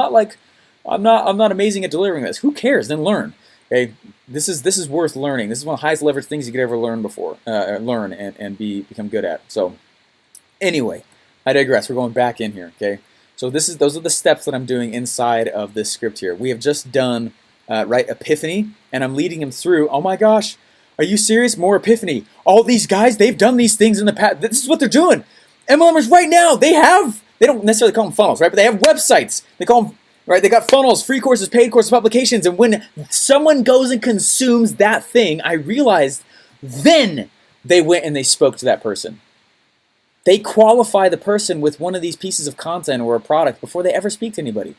not amazing at delivering this. Who cares? Then learn. Okay, this is worth learning. This is one of the highest leverage things you could ever learn learn and become good at. So anyway, I digress. We're going back in here. Okay, so those are the steps that I'm doing inside of this script here. We have just done right Epiphany, and I'm leading him through. Oh my gosh, are you serious? More Epiphany. All these guys, they've done these things in the past. This is what they're doing. MLMers right now, they don't necessarily call them funnels, right? But they have websites. They call them, right? They got funnels, free courses, paid courses, publications. And when someone goes and consumes that thing, I realized then they went and they spoke to that person. They qualify the person with one of these pieces of content or a product before they ever speak to anybody.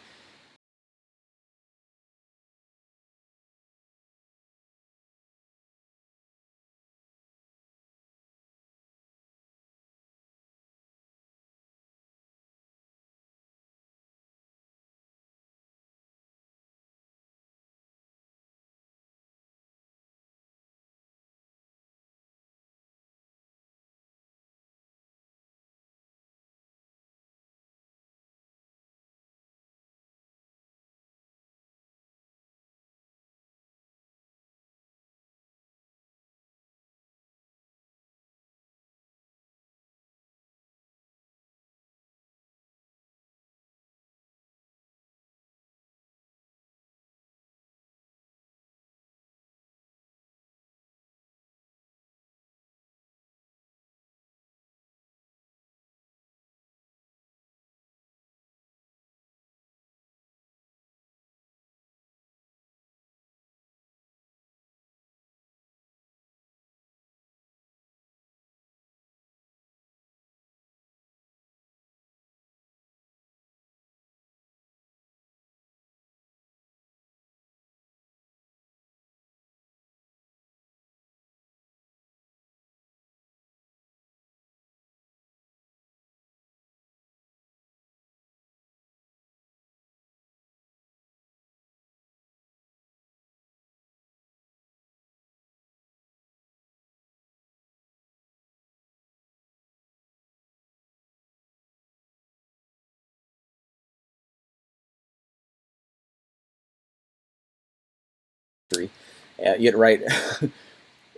You get right,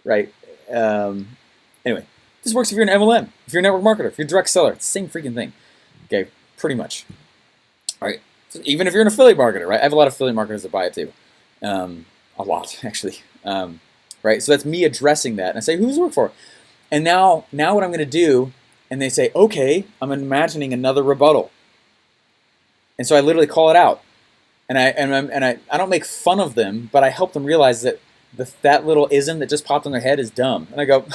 right. Um, anyway, this works if you're an MLM, if you're a network marketer, if you're a direct seller. It's the same freaking thing. Okay, pretty much. All right. So even if you're an affiliate marketer, right? I have a lot of affiliate marketers that buy it too. A lot, actually. Right. So that's me addressing that, and I say, "Who's it work for?" And now what I'm going to do, and they say, "Okay," I'm imagining another rebuttal, and so I literally call it out, and I don't make fun of them, but I help them realize that that little ism that just popped in their head is dumb. And I go,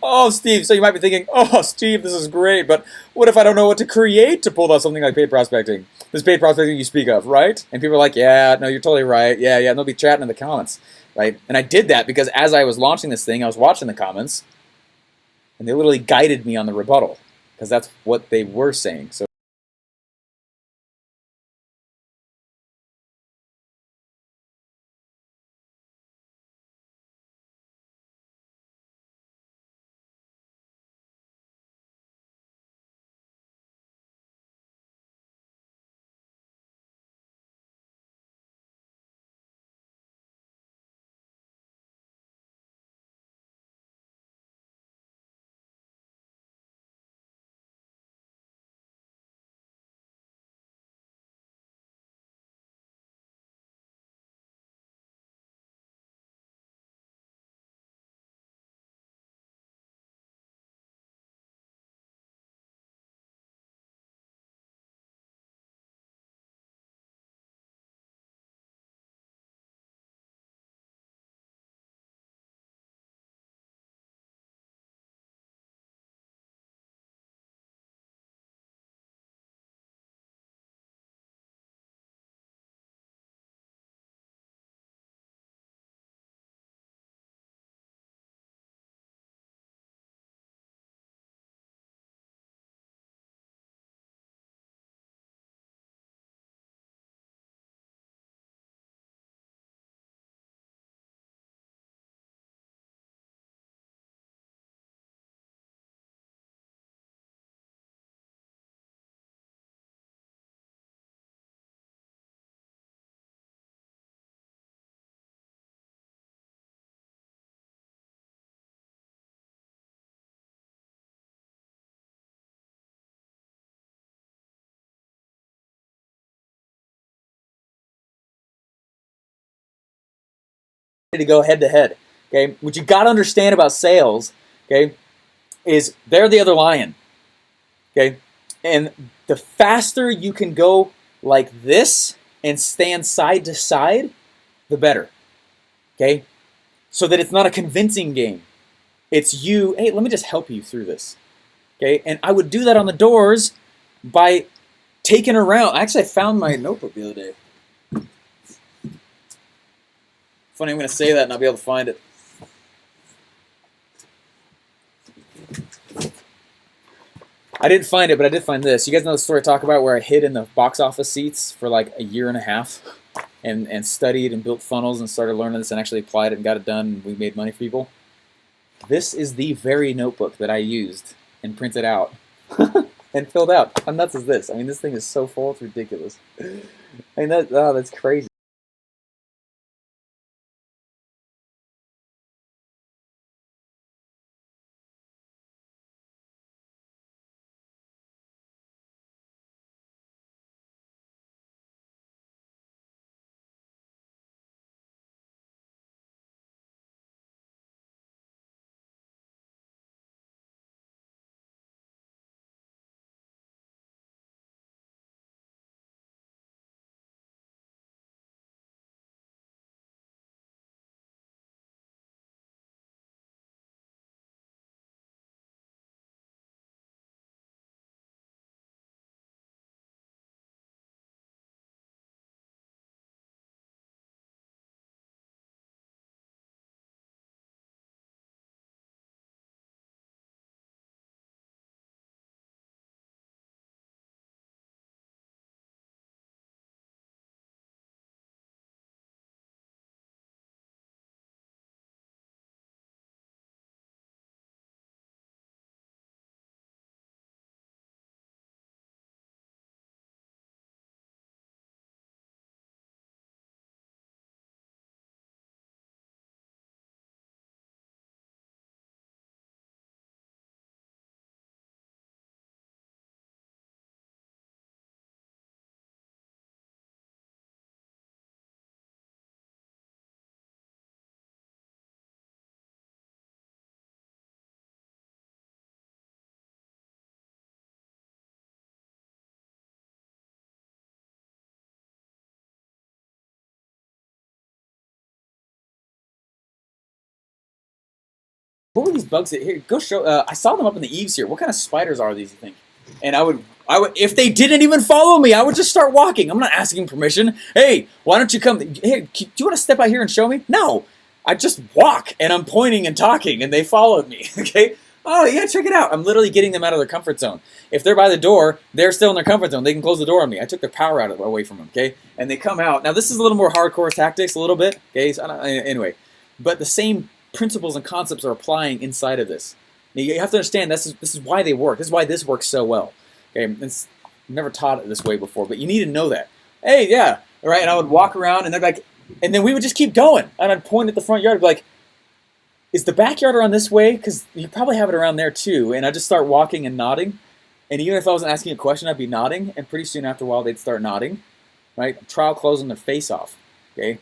"Oh, Steve." So you might be thinking, "Oh, Steve, this is great, but what if I don't know what to create to pull out something like paid prospecting? This paid prospecting you speak of, right?" And people are like, "Yeah, no, you're totally right. Yeah, yeah." And they'll be chatting in the comments, right? And I did that because as I was launching this thing, I was watching the comments, and they literally guided me on the rebuttal because that's what they were saying. So to go head to head. Okay, what you got to understand about sales, okay, is they're the other lion. Okay, and the faster you can go like this and stand side to side, the better. Okay, so that it's not a convincing game. It's you. Hey, let me just help you through this. Okay, and I would do that on the doors by taking around. Actually, I found my notebook the other day. Funny, I'm going to say that and I'll be able to find it. I didn't find it, but I did find this. You guys know the story I talk about where I hid in the box office seats for like a year and a half and studied and built funnels and started learning this and actually applied it and got it done and we made money for people? This is the very notebook that I used and printed out and filled out. How nuts is this? I mean, this thing is so full, it's ridiculous. I mean, that's crazy. What were these bugs that here? Go show. I saw them up in the eaves here. What kind of spiders are these? You think? And I would, if they didn't even follow me, I would just start walking. I'm not asking permission. Hey, why don't you come? Hey, do you want to step out here and show me? No, I just walk and I'm pointing and talking, and they followed me. Okay. Oh yeah, check it out. I'm literally getting them out of their comfort zone. If they're by the door, they're still in their comfort zone. They can close the door on me. I took their power out away from them. Okay, and they come out. Now this is a little more hardcore tactics, a little bit. Okay, so anyway, but the same principles and concepts are applying inside of this. Now, you have to understand this is why they work. This is why this works so well. Okay, I've never taught it this way before, but you need to know that. Hey, yeah, right. And I would walk around, and they're like, and then we would just keep going, and I'd point at the front yard, and be like, is the backyard around this way? Because you probably have it around there too. And I'd just start walking and nodding, and even if I wasn't asking a question, I'd be nodding, and pretty soon after a while, they'd start nodding, right? Trial closing their face off. Okay,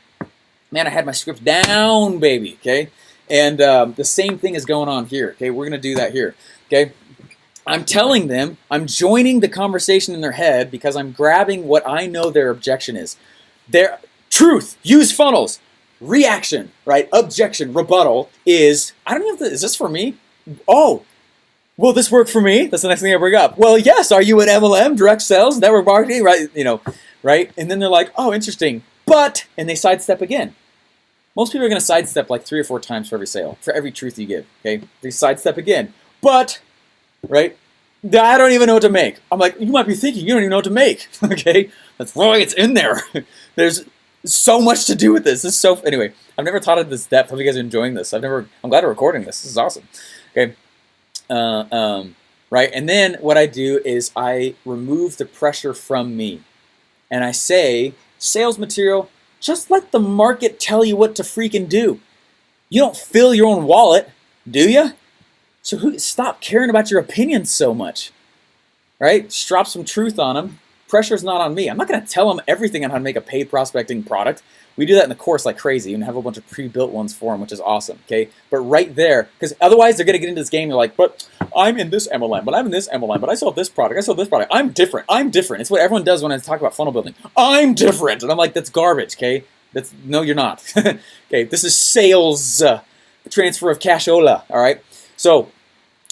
man, I had my script down, baby. Okay. And the same thing is going on here. Okay, we're going to do that here. Okay, I'm telling them, I'm joining the conversation in their head because I'm grabbing what I know their objection is. Their truth, use funnels, reaction, right? Objection, rebuttal is, I don't know, is this for me? Oh, will this work for me? That's the next thing I bring up. Well, yes, are you an MLM, direct sales, network marketing, right? You know, right? And then they're like, oh, interesting, but, and they sidestep again. Most people are going to sidestep like 3 or 4 times for every sale, for every truth you give, okay? They sidestep again. But, right, I don't even know what to make. I'm like, you might be thinking you don't even know what to make, okay? That's wrong, it's in there. There's so much to do with this. This is so, anyway, I've never taught it this depth. Hope you guys are enjoying this. I'm glad I'm recording this. This is awesome, okay? Right, and then what I do is I remove the pressure from me. And I say, sales material, just let the market tell you what to freaking do. You don't fill your own wallet, do you? So stop caring about your opinions so much, right? Just drop some truth on them, pressure's not on me. I'm not going to tell them everything on how to make a paid prospecting product. We do that in the course like crazy and have a bunch of pre-built ones for them, which is awesome, okay? But right there, because otherwise they're going to get into this game, they're like, but I'm in this MLM, but I'm in this MLM, but I sell this product, I sell this product. I'm different. It's what everyone does when I talk about funnel building. I'm different. And I'm like, that's garbage, okay? No, you're not. Okay, this is sales, transfer of cashola, all right? So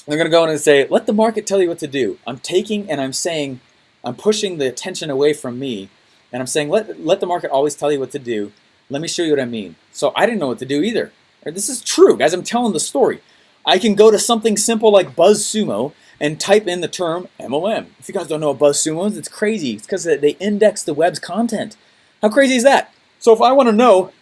they're going to go in and say, let the market tell you what to do. I'm taking and I'm saying, I'm pushing the attention away from me, and I'm saying, let the market always tell you what to do. Let me show you what I mean. So I didn't know what to do either. Right? This is true, guys. I'm telling the story. I can go to something simple like BuzzSumo and type in the term MLM. If you guys don't know what BuzzSumo is, it's crazy. It's because they index the web's content. How crazy is that? So if I want to know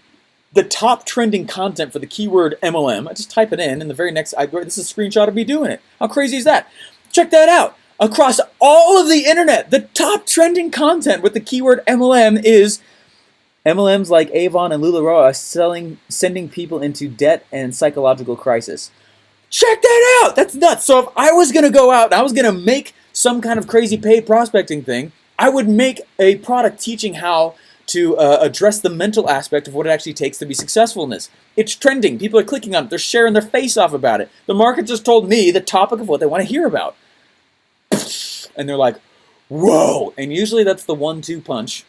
the top trending content for the keyword MLM, I just type it in, and the very next, this is a screenshot of me doing it. How crazy is that? Check that out. Across all of the internet, the top trending content with the keyword MLM is MLMs like Avon and LuLaRoe are sending people into debt and psychological crisis. Check that out! That's nuts. So if I was going to go out and I was going to make some kind of crazy paid prospecting thing, I would make a product teaching how to address the mental aspect of what it actually takes to be successful in this. It's trending. People are clicking on it. They're sharing their face off about it. The market just told me the topic of what they want to hear about. And they're like, whoa. And usually that's the 1-2 punch.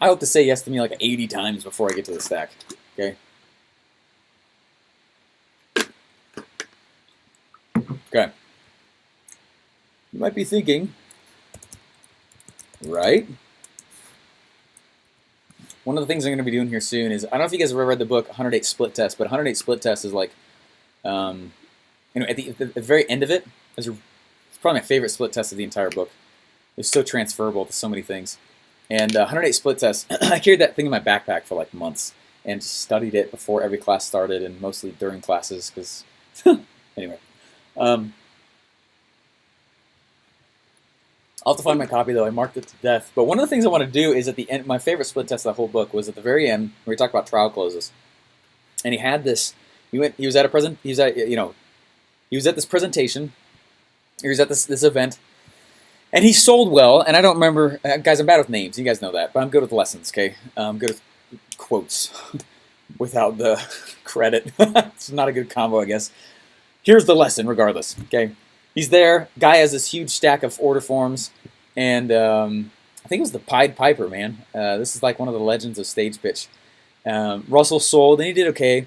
I hope to say yes to me like 80 times before I get to the stack. Okay? Okay. You might be thinking, right? One of the things I'm going to be doing here soon is, I don't know if you guys have ever read the book 108 Split Test, but 108 Split Test is like, at the very end of it, it's probably my favorite split test of the entire book. It's so transferable to so many things. And 108 Split Test, I carried that thing in my backpack for like months and studied it before every class started and mostly during classes because, anyway. I'll have to find my copy though. I marked it to death. But one of the things I want to do is at the end. My favorite split test of the whole book was at the very end where he talked about trial closes, and he had this. He was at a present. He was at he was at this presentation. He was at this event, and he sold well. And I don't remember, guys. I'm bad with names. You guys know that, but I'm good with lessons. Okay, I'm good with quotes without the credit. It's not a good combo, I guess. Here's the lesson, regardless. Okay. He's there. Guy has this huge stack of order forms, and I think it was the Pied Piper, man. This is like one of the legends of stage pitch. Russell sold, and he did okay.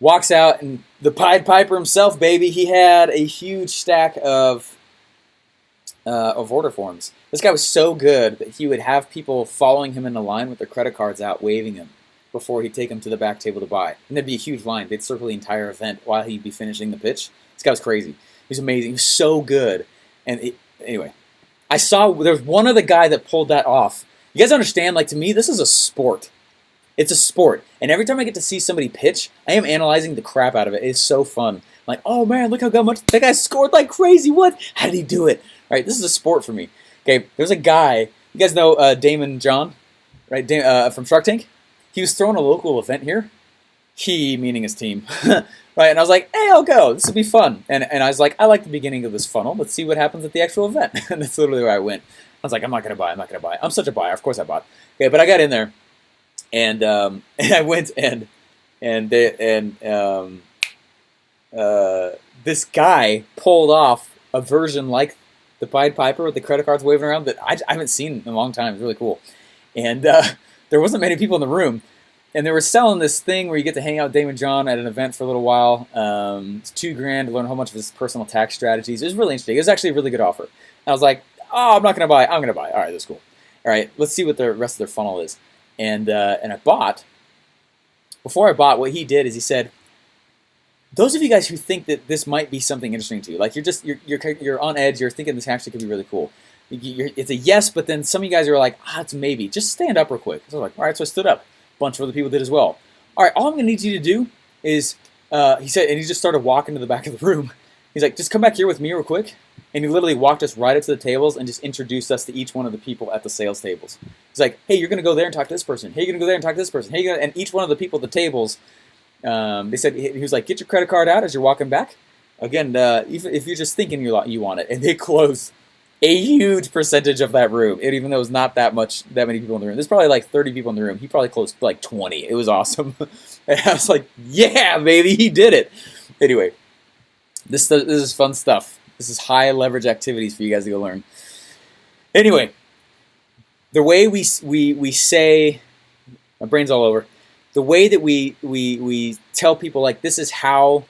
Walks out, and the Pied Piper himself, baby, he had a huge stack of order forms. This guy was so good that he would have people following him in the line with their credit cards out, waving him before he'd take them to the back table to buy. And there'd be a huge line. They'd circle the entire event while he'd be finishing the pitch. This guy was crazy. He was amazing. He was so good. And anyway, I saw there was one other guy that pulled that off. You guys understand? Like, to me, this is a sport. It's a sport. And every time I get to see somebody pitch, I am analyzing the crap out of it. It's so fun. I'm like, oh man, look how much that guy scored like crazy. What? How did he do it? All right, this is a sport for me. Okay, there's a guy. You guys know Damon John, right? From Shark Tank. He was throwing a local event here. He, meaning his team. Right, and I was like, hey, I'll go. This will be fun. And I was like, I like the beginning of this funnel. Let's see what happens at the actual event. And that's literally where I went. I was like, I'm not going to buy. I'm not going to buy. I'm such a buyer. Of course I bought. Okay, but I got in there, and I went this guy pulled off a version like the Pied Piper with the credit cards waving around that I haven't seen in a long time. It's really cool. And there wasn't many people in the room. And they were selling this thing where you get to hang out with Damon John at an event for a little while. It's $2,000 to learn a whole bunch of his personal tax strategies. It was really interesting. It was actually a really good offer. And I was like, oh, I'm not going to buy. I'm going to buy. All right, that's cool. All right, let's see what the rest of their funnel is. And I bought. Before I bought, what he did is he said, those of you guys who think that this might be something interesting to you, like you're on edge, you're thinking this actually could be really cool. It's a yes, but then some of you guys are like, it's a maybe. Just stand up real quick. So I was like, all right, so I stood up. Bunch of other people did as well. All right, all I'm going to need you to do is, he said, and he just started walking to the back of the room. He's like, just come back here with me real quick. And he literally walked us right up to the tables and just introduced us to each one of the people at the sales tables. He's like, hey, you're going to go there and talk to this person. Hey, you're going to go there and talk to this person. Hey, and each one of the people at the tables, they said, he was like, get your credit card out as you're walking back. Again, if you're just thinking you want it. And they closed a huge percentage of that room, even though it was not that many people in the room. There's probably like 30 people in the room. He probably closed like 20. It was awesome. And I was like, yeah, baby, he did it. Anyway, this is fun stuff. This is high leverage activities for you guys to go learn. Anyway, the way we say, my brain's all over. The way that we tell people like this is how,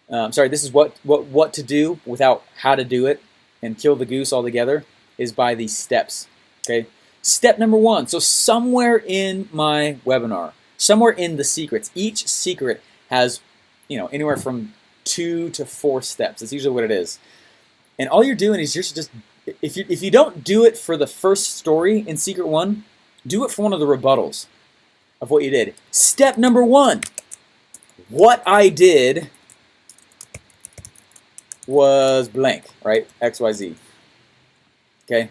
this is what to do without how to do it, and kill the goose altogether, is by these steps. Okay, step number 1. So somewhere in my webinar, somewhere in the secrets, each secret has, anywhere from 2 to 4 steps. That's usually what it is. And all you're doing is just if you don't do it for the first story in secret 1, do it for one of the rebuttals of what you did. Step number 1. What I did was blank, right? XYZ. Okay?